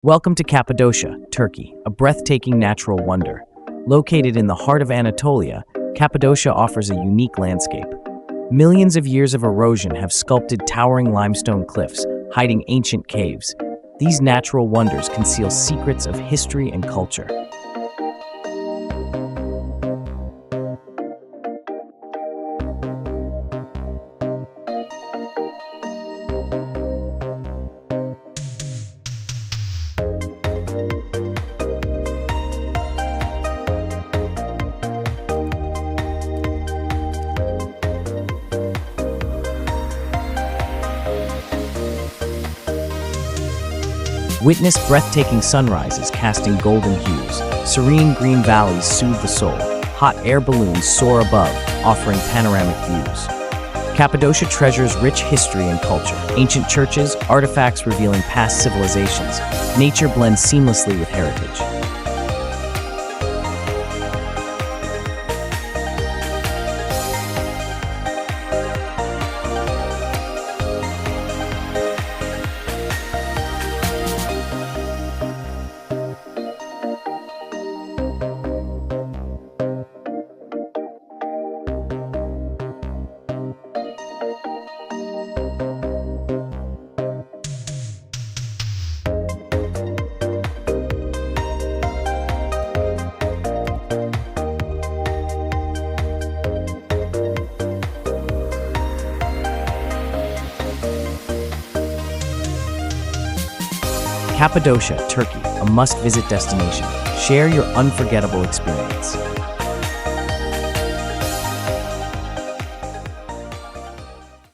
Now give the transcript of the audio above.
Welcome to Cappadocia, Turkey, a breathtaking natural wonder. Located in the heart of Anatolia, Cappadocia offers a unique landscape. Millions of years of erosion have sculpted towering limestone cliffs, hiding ancient caves. These natural wonders conceal secrets of history and culture. Witness breathtaking sunrises casting golden hues. Serene green valleys soothe the soul. Hot air balloons soar above, offering panoramic views. Cappadocia treasures rich history and culture. Ancient churches, artifacts revealing past civilizations. Nature blends seamlessly with heritage. Cappadocia, Turkey, a must-visit destination. Share your unforgettable experience.